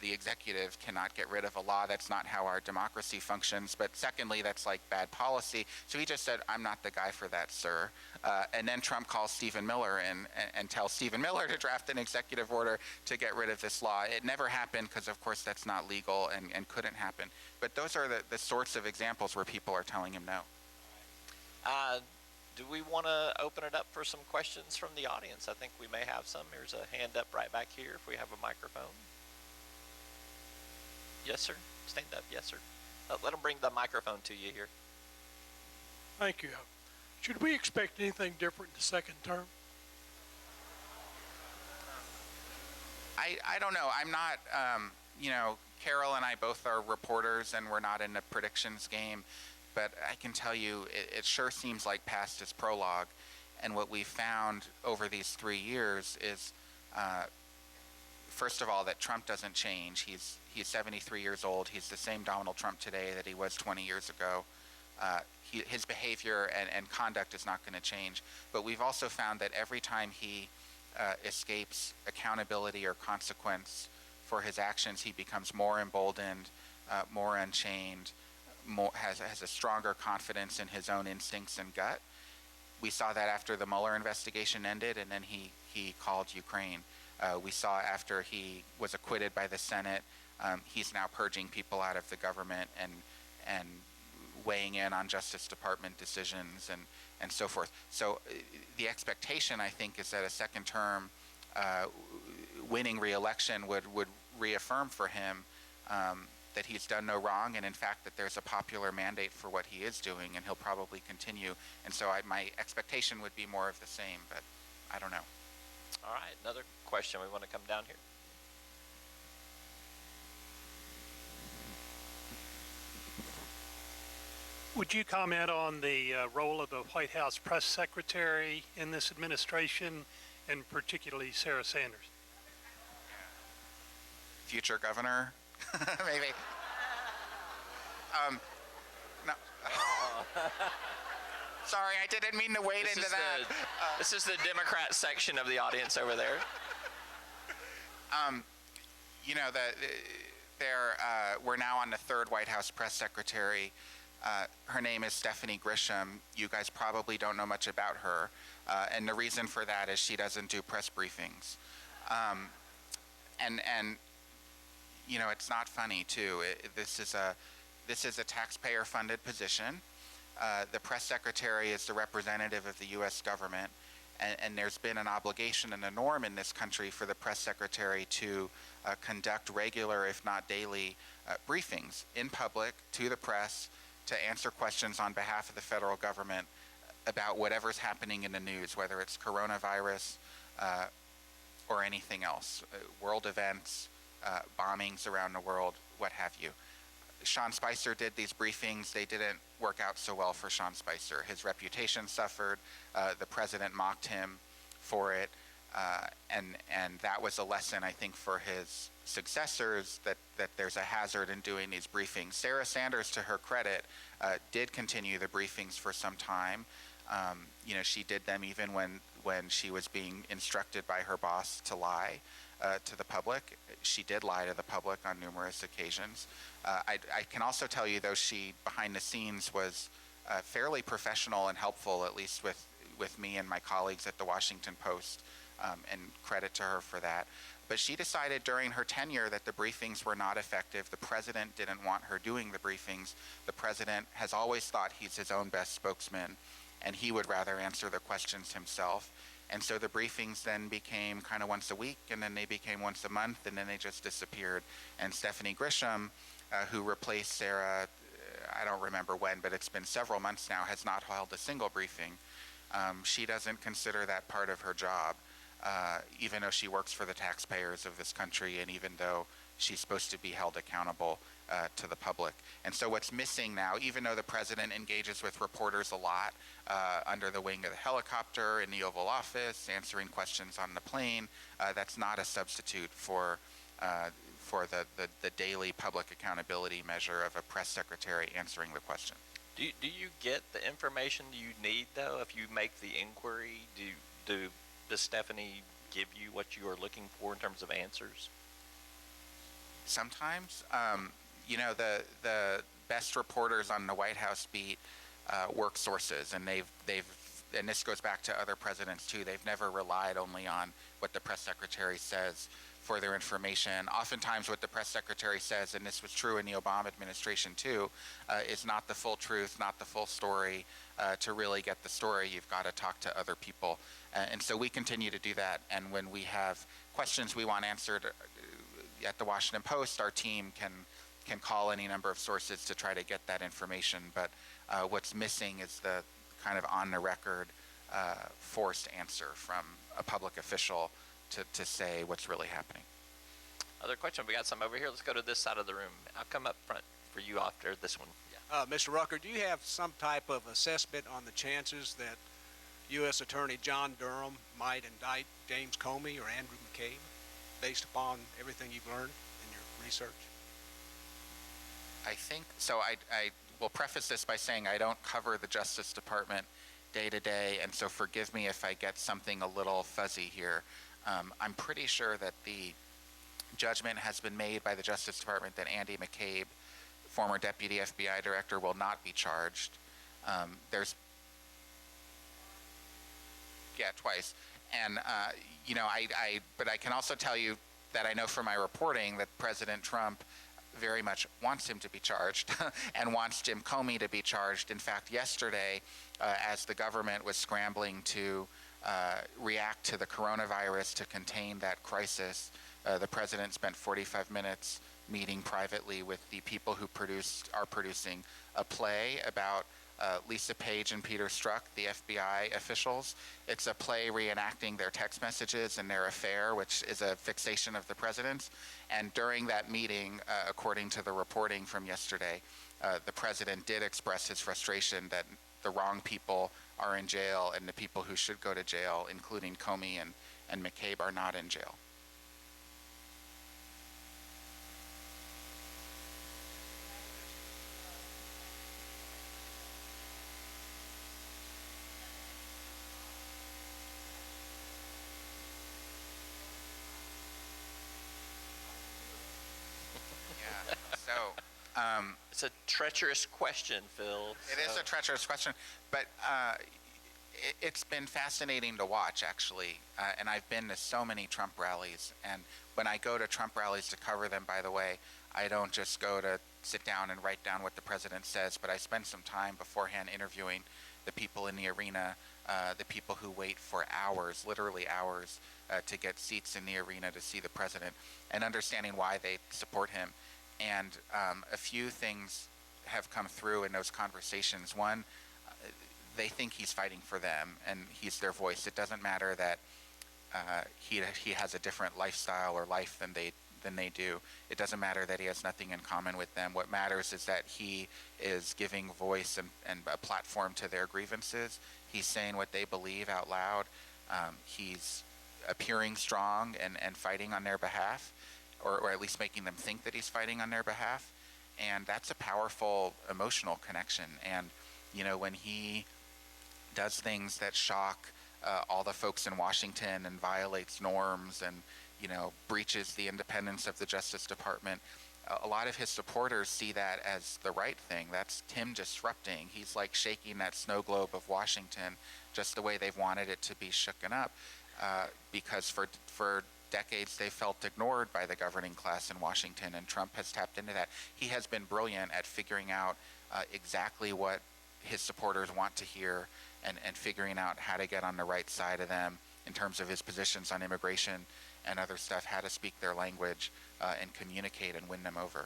the executive cannot get rid of a law. That's not how our democracy functions. But secondly, that's like bad policy. So he just said, I'm not the guy for that, sir. And then Trump calls Stephen Miller in and tells Stephen Miller to draft an executive order to get rid of this law. It never happened because, of course, that's not legal and couldn't happen. But those are the sorts of examples where people are telling him no. Do we want to open it up for some questions from the audience? I think we may have some. There's a hand up right back here if we have a microphone. Yes, sir. Stand up. Yes, sir. Let them bring the microphone to you here. Thank you. Should we expect anything different in the second term? I don't know. I'm not, Carol and I both are reporters and we're not in the predictions game, but I can tell you it sure seems like past is prologue. And what we found over these 3 years is, first of all, that Trump doesn't change. He's 73 years old. He's the same Donald Trump today that he was 20 years ago. His behavior and conduct is not going to change. But we've also found that every time he escapes accountability or consequence for his actions, he becomes more emboldened, more unchained, has a stronger confidence in his own instincts and gut. We saw that after the Mueller investigation ended, and then he called Ukraine. We saw after he was acquitted by the Senate, he's now purging people out of the government and weighing in on Justice Department decisions and so forth. So the expectation, I think, is that a second term winning re-election would reaffirm for him that he's done no wrong, and in fact that there's a popular mandate for what he is doing, and he'll probably continue. And so my expectation would be more of the same, but I don't know. All right, another question. We want to come down here. Would you comment on the role of the White House press secretary in this administration, and particularly Sarah Sanders? Future governor, maybe. No. Sorry, I didn't mean to wade into that. This is the Democrat section of the audience over there. We're now on the third White House press secretary. Her name is Stephanie Grisham. You guys probably don't know much about her, and the reason for that is she doesn't do press briefings, and it's not funny too. This is a taxpayer-funded position. The press secretary is the representative of the U.S. government, and there's been an obligation and a norm in this country for the press secretary to conduct regular, if not daily, briefings in public to the press to answer questions on behalf of the federal government about whatever's happening in the news, whether it's coronavirus or anything else, world events, bombings around the world, what have you. Sean Spicer did these briefings. They didn't work out so well for Sean Spicer. His reputation suffered. The president mocked him for it. And that was a lesson, I think, for his successors, that there's a hazard in doing these briefings. Sarah Sanders, to her credit, did continue the briefings for some time. She did them even when she was being instructed by her boss to lie to the public. She did lie to the public on numerous occasions. I can also tell you, though, she, behind the scenes, was fairly professional and helpful, at least with me and my colleagues at the Washington Post, and credit to her for that. But she decided during her tenure that the briefings were not effective. The president didn't want her doing the briefings. The president has always thought he's his own best spokesman, and he would rather answer the questions himself. And so the briefings then became kind of once a week, and then they became once a month, and then they just disappeared. And Stephanie Grisham, who replaced Sarah, I don't remember when, but it's been several months now, has not held a single briefing. She doesn't consider that part of her job, even though she works for the taxpayers of this country, and even though she's supposed to be held accountable to the public. And so what's missing now, even though the president engages with reporters a lot under the wing of the helicopter, in the Oval Office, answering questions on the plane, that's not a substitute for the daily public accountability measure of a press secretary answering the question. Do you get the information you need, though, if you make the inquiry? Does Stephanie give you what you are looking for in terms of answers? Sometimes, the best reporters on the White House beat work sources, and and this goes back to other presidents too. They've never relied only on what the press secretary says for their information. Oftentimes what the press secretary says, and this was true in the Obama administration too, is not the full truth, not the full story. To really get the story, you've got to talk to other people. And so we continue to do that. And when we have questions we want answered at the Washington Post, our team can call any number of sources to try to get that information. But what's missing is the kind of on the record forced answer from a public official to say what's really happening. Other question? We got some over here. Let's go to this side of the room. I'll come up front for you after this one. Yeah. Mr. Rucker, do you have some type of assessment on the chances that U.S. Attorney John Durham might indict James Comey or Andrew McCabe based upon everything you've learned in your research? I think so. I will preface this by saying I don't cover the Justice Department day to day, and so forgive me if I get something a little fuzzy here. I'm pretty sure that the judgment has been made by the Justice Department that Andy McCabe, former deputy FBI director, will not be charged. Twice. And, but I can also tell you that I know from my reporting that President Trump very much wants him to be charged and wants Jim Comey to be charged. In fact, yesterday, as the government was scrambling to react to the coronavirus to contain that crisis, the president spent 45 minutes meeting privately with the people who are producing a play about Lisa Page and Peter Strzok, the FBI officials. It's a play reenacting their text messages and their affair, which is a fixation of the president's. And during that meeting, according to the reporting from yesterday, the president did express his frustration that the wrong people are in jail and the people who should go to jail, including Comey and McCabe, are not in jail. It's a treacherous question, Phil. It is a treacherous question, but it's been fascinating to watch, actually. And I've been to so many Trump rallies. And when I go to Trump rallies to cover them, by the way, I don't just go to sit down and write down what the president says, but I spend some time beforehand interviewing the people in the arena, the people who wait for hours, literally hours, to get seats in the arena to see the president, and understanding why they support him. And a few things have come through in those conversations. One, they think he's fighting for them, and he's their voice. It doesn't matter that he has a different lifestyle or life than they do. It doesn't matter that he has nothing in common with them. What matters is that he is giving voice and a platform to their grievances. He's saying what they believe out loud. He's appearing strong and fighting on their behalf. Or at least making them think that he's fighting on their behalf. And that's a powerful emotional connection. And, when he does things that shock all the folks in Washington and violates norms and, breaches the independence of the Justice Department, a lot of his supporters see that as the right thing. That's him disrupting. He's like shaking that snow globe of Washington just the way they've wanted it to be shooken up. Because for decades they felt ignored by the governing class in Washington, and Trump has tapped into that. He has been brilliant at figuring out exactly what his supporters want to hear and figuring out how to get on the right side of them in terms of his positions on immigration and other stuff, how to speak their language and communicate and win them over.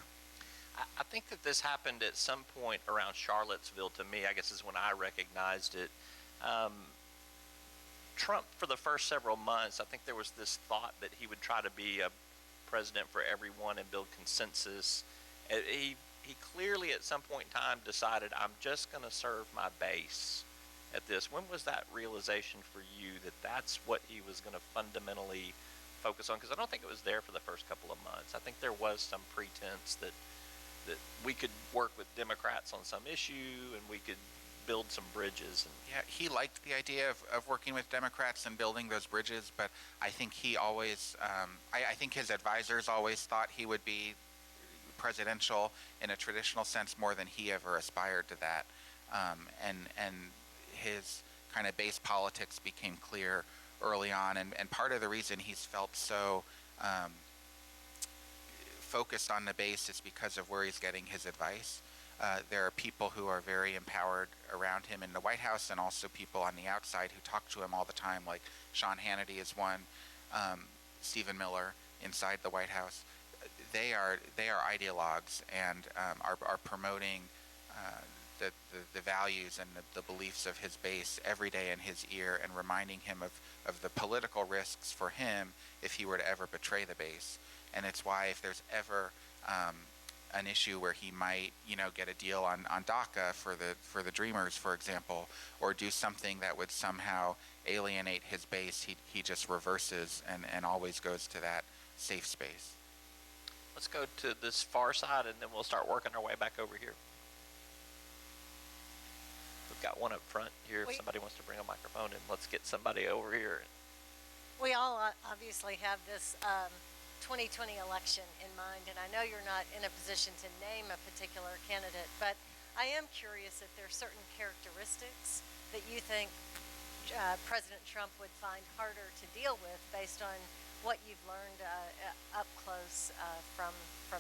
I think that this happened at some point around Charlottesville. To me, I guess is when I recognized it. Trump, for the first several months, I think there was this thought that he would try to be a president for everyone and build consensus. He clearly at some point in time decided, I'm just going to serve my base at this. When was that realization for you that that's what he was going to fundamentally focus on? Because I don't think it was there for the first couple of months. I think there was some pretense that we could work with Democrats on some issue and we could build some bridges. Yeah, he liked the idea of working with Democrats and building those bridges, but I think he always, I think his advisors always thought he would be presidential in a traditional sense more than he ever aspired to that. And his kind of base politics became clear early on, and part of the reason he's felt so focused on the base is because of where he's getting his advice. There are people who are very empowered around him in the White House, and also people on the outside who talk to him all the time, like Sean Hannity is one, Stephen Miller inside the White House. They are ideologues and are promoting the values and the beliefs of his base every day in his ear, and reminding him of the political risks for him if he were to ever betray the base. And it's why if there's ever an issue where he might, get a deal on DACA for the Dreamers, for example, or do something that would somehow alienate his base, he just reverses and always goes to that safe space. Let's go to this far side, and then we'll start working our way back over here. We've got one up front here. If somebody wants to bring a microphone, and let's get somebody over here. We all obviously have this 2020 election in mind, and I know you're not in a position to name a particular candidate, but I am curious if there are certain characteristics that you think President Trump would find harder to deal with based on what you've learned up close from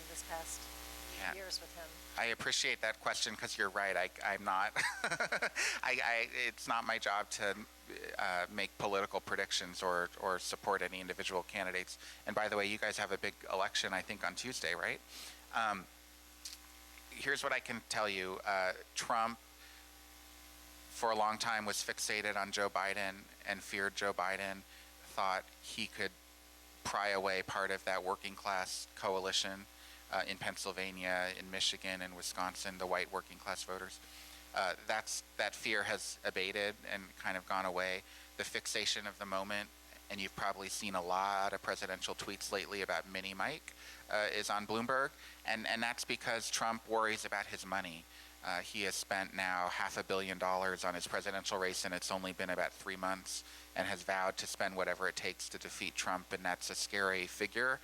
this past years with him. I appreciate that question, because you're right. I'm not. It's not my job to make political predictions or support any individual candidates. And by the way, you guys have a big election, I think, on Tuesday, right? Here's what I can tell you. Trump, for a long time, was fixated on Joe Biden and feared Joe Biden, thought he could pry away part of that working class coalition in Pennsylvania, in Michigan, and Wisconsin, the white working class voters. That fear has abated and kind of gone away. The fixation of the moment, and you've probably seen a lot of presidential tweets lately about Mini Mike, is on Bloomberg, and that's because Trump worries about his money. He has spent now $500 million on his presidential race, and it's only been about 3 months, and has vowed to spend whatever it takes to defeat Trump, and that's a scary figure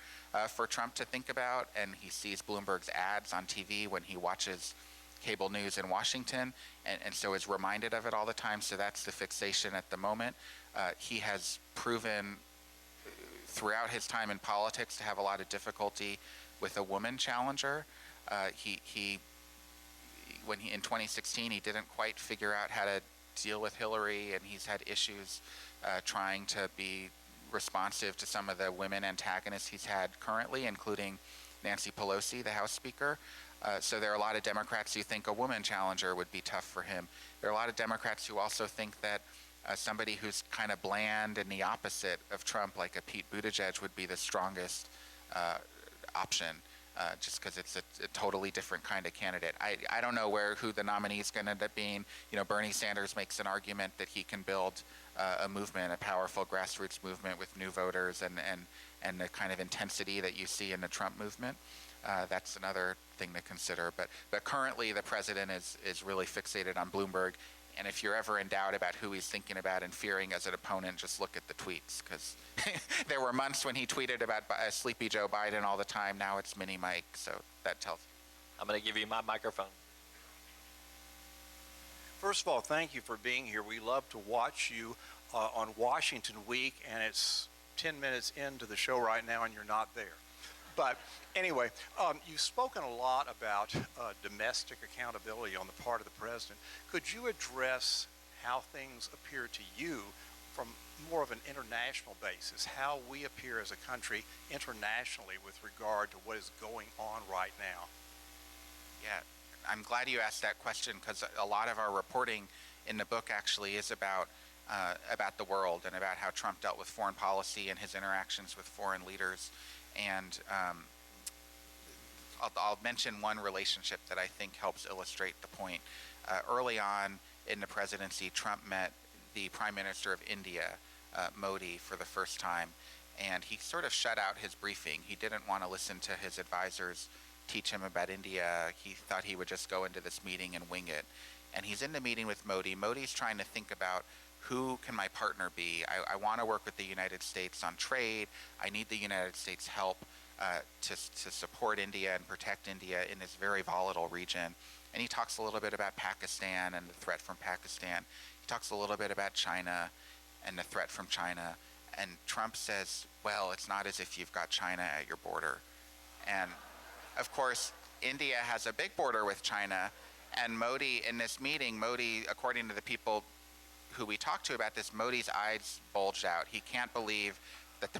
for Trump to think about. And he sees Bloomberg's ads on TV when he watches cable news in Washington, and so is reminded of it all the time. So that's the fixation at the moment. He has proven throughout his time in politics to have a lot of difficulty with a woman challenger. When in 2016, he didn't quite figure out how to deal with Hillary, and he's had issues trying to be responsive to some of the women antagonists he's had currently, including Nancy Pelosi, the House Speaker. So there are a lot of Democrats who think a woman challenger would be tough for him. There are a lot of Democrats who also think that somebody who's kind of bland and the opposite of Trump, like a Pete Buttigieg, would be the strongest option. Just because it's a totally different kind of candidate. I don't know who the nominee is going to end up being. Bernie Sanders makes an argument that he can build a movement, a powerful grassroots movement with new voters and the kind of intensity that you see in the Trump movement. That's another thing to consider. But currently the president is really fixated on Bloomberg. And if you're ever in doubt about who he's thinking about and fearing as an opponent, just look at the tweets, because there were months when he tweeted about sleepy Joe Biden all the time. Now it's Mini Mike, so that tells you. I'm going to give you my microphone. First of all, thank you for being here. We love to watch you on Washington Week, and it's 10 minutes into the show right now, and you're not there. But anyway, you've spoken a lot about domestic accountability on the part of the president. Could you address how things appear to you from more of an international basis, how we appear as a country internationally with regard to what is going on right now? Yeah, I'm glad you asked that question, because a lot of our reporting in the book actually is about the world and about how Trump dealt with foreign policy and his interactions with foreign leaders. And I'll mention one relationship that I think helps illustrate the point. Early on in the presidency, Trump met the Prime Minister of India, Modi, for the first time, and he sort of shut out his briefing. He didn't want to listen to his advisors teach him about India. He thought he would just go into this meeting and wing it. And he's in the meeting with Modi. Modi's trying to think about, who can my partner be? I want to work with the United States on trade. I need the United States' help to support India and protect India in this very volatile region. And he talks a little bit about Pakistan and the threat from Pakistan. He talks a little bit about China and the threat from China. And Trump says, well, it's not as if you've got China at your border. And of course, India has a big border with China. And Modi, in this meeting, Modi, according to the people who we talked to about this, Modi's eyes bulged out. He can't believe that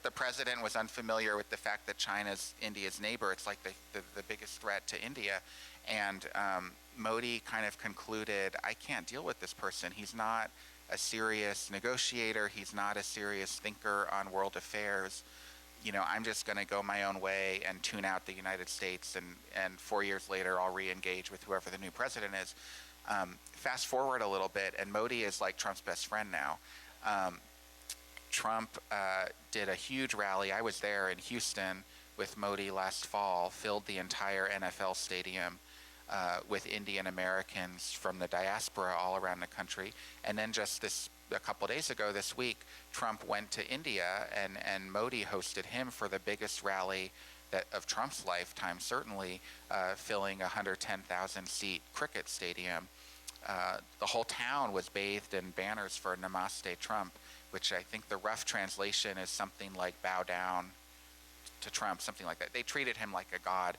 the president was unfamiliar with the fact that China's India's neighbor. It's like the biggest threat to India. And Modi kind of concluded, I can't deal with this person. He's not a serious negotiator. He's not a serious thinker on world affairs. You know, I'm just going to go my own way and tune out the United States, and 4 years later I'll re-engage with whoever the new president is. Fast forward a little bit, and Modi is like Trump's best friend now. Trump did a huge rally. I was there in Houston with Modi last fall, filled the entire NFL stadium with Indian Americans from the diaspora all around the country. And then just a couple days ago, this week, Trump went to India, and Modi hosted him for the biggest rally of Trump's lifetime, certainly, filling a 110,000-seat cricket stadium. The whole town was bathed in banners for Namaste Trump, which I think the rough translation is something like bow down to Trump, something like that. They treated him like a god.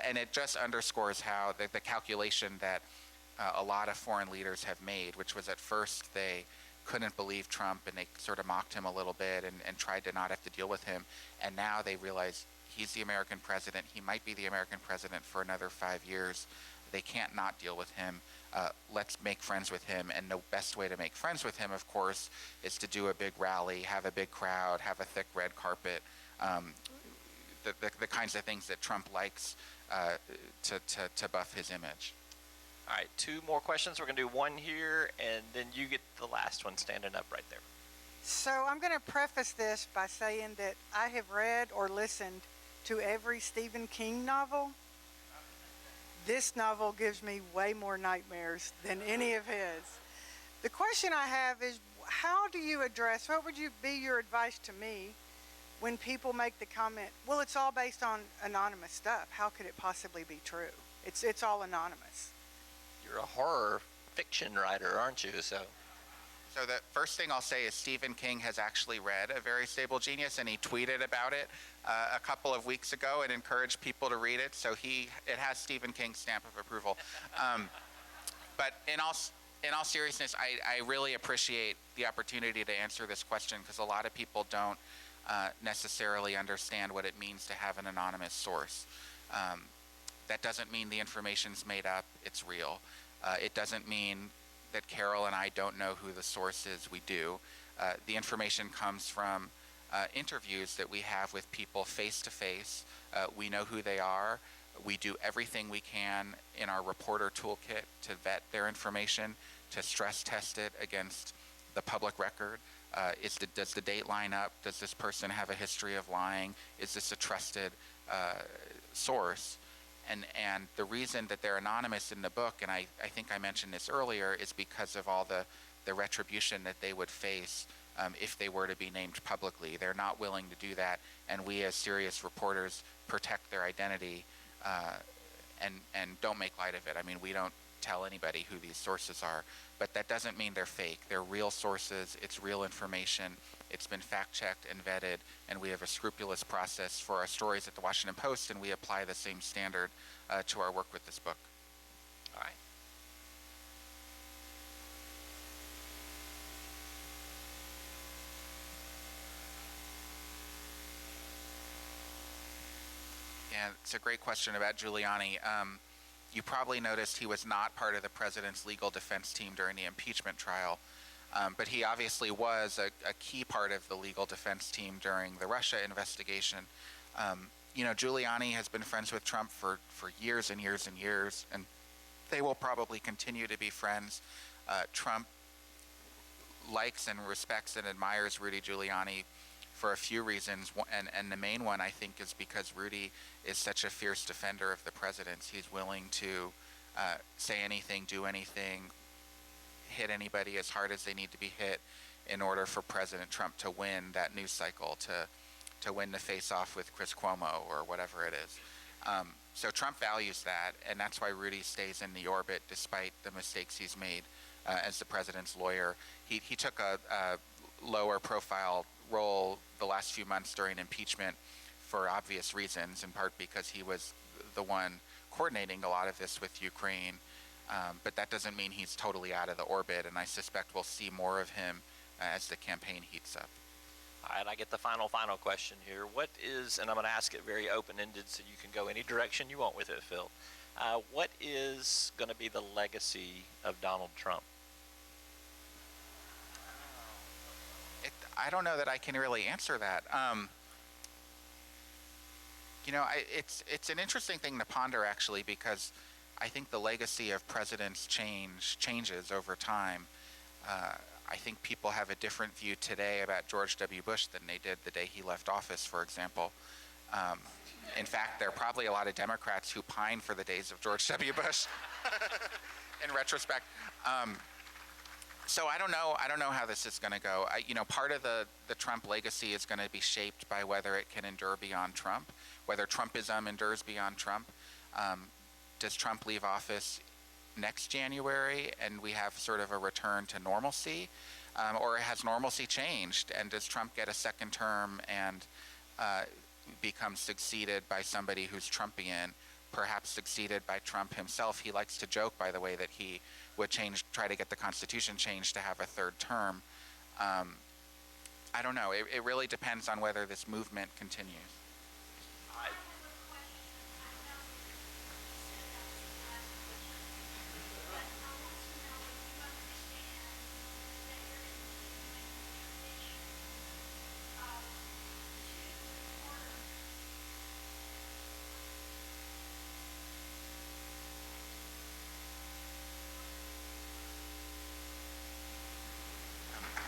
And it just underscores how the calculation that a lot of foreign leaders have made, which was at first they couldn't believe Trump and they sort of mocked him a little bit and tried to not have to deal with him. And now they realize he's the American president. He might be the American president for another 5 years. They can't not deal with him. Let's make friends with him. And the best way to make friends with him, of course, is to do a big rally, have a big crowd, have a thick red carpet, the kinds of things that Trump likes to buff his image. All right, 2 more questions. We're going to do one here, and then you get the last one standing up right there. So I'm going to preface this by saying that I have read or listened to every Stephen King novel. This novel gives me way more nightmares than any of his. The question I have is, how do you address, what would be your advice to me when people make the comment, well, it's all based on anonymous stuff. How could it possibly be true? It's all anonymous. You're a horror fiction writer, aren't you? So the first thing I'll say is Stephen King has actually read A Very Stable Genius, and he tweeted about it a couple of weeks ago and encouraged people to read it. So it has Stephen King's stamp of approval. But in all seriousness, I really appreciate the opportunity to answer this question, because a lot of people don't necessarily understand what it means to have an anonymous source. That doesn't mean the information's made up, it's real. It doesn't mean that Carol and I don't know who the source is. We do. The information comes from interviews that we have with people face to face. We know who they are. We do everything we can in our reporter toolkit to vet their information, to stress test it against the public record. Does the date line up? Does this person have a history of lying? Is this a trusted source? And the reason that they're anonymous in the book, and I think I mentioned this earlier, is because of all the retribution that they would face if they were to be named publicly. They're not willing to do that, and we as serious reporters protect their identity and don't make light of it. I mean, we don't tell anybody who these sources are, but that doesn't mean they're fake. They're real sources. It's real information. It's been fact-checked and vetted, and we have a scrupulous process for our stories at the Washington Post, and we apply the same standard to our work with this book. All right. And it's a great question about Giuliani. You probably noticed he was not part of the president's legal defense team during the impeachment trial. But he obviously was a key part of the legal defense team during the Russia investigation. Giuliani has been friends with Trump for years and years and years, and they will probably continue to be friends. Trump likes and respects and admires Rudy Giuliani for a few reasons, and the main one, I think, is because Rudy is such a fierce defender of the presidents. He's willing to say anything, do anything, hit anybody as hard as they need to be hit in order for President Trump to win that news cycle, to to win the face-off with Chris Cuomo or whatever it is. So Trump values that, and that's why Rudy stays in the orbit despite the mistakes he's made as the president's lawyer. He took a lower profile role the last few months during impeachment for obvious reasons, in part because he was the one coordinating a lot of this with Ukraine. But that doesn't mean he's totally out of the orbit, and I suspect we'll see more of him as the campaign heats up. All right, I get the final question here. What is, and I'm going to ask it very open-ended so you can go any direction you want with it, Phil. What is going to be the legacy of Donald Trump? I don't know that I can really answer that. It's an interesting thing to ponder, actually, because I think the legacy of presidents changes over time. I think people have a different view today about George W. Bush than they did the day he left office, for example. In fact, there are probably a lot of Democrats who pine for the days of George W. Bush in retrospect. So I don't know how this is going to go. Part of the Trump legacy is going to be shaped by whether it can endure beyond Trump, whether Trumpism endures beyond Trump. Does Trump leave office next January and we have sort of a return to normalcy? Or has normalcy changed, and does Trump get a second term and become succeeded by somebody who's Trumpian, perhaps succeeded by Trump himself? He likes to joke, by the way, that he would try to get the Constitution changed to have a third term. I don't know. It really depends on whether this movement continues.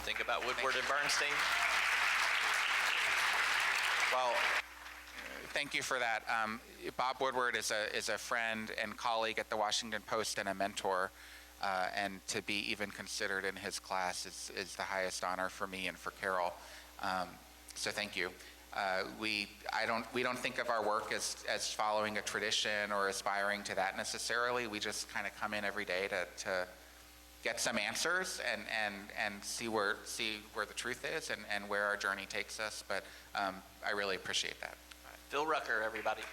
Think about Woodward and Bernstein. Well, thank you for that. Bob Woodward is a friend and colleague at the Washington Post and a mentor, and to be even considered in his class is the highest honor for me and for Carol. So thank you. We don't think of our work as following a tradition or aspiring to that necessarily. We just kind of come in every day to get some answers and see where the truth is and where our journey takes us. But I really appreciate that. Phil Rucker, everybody.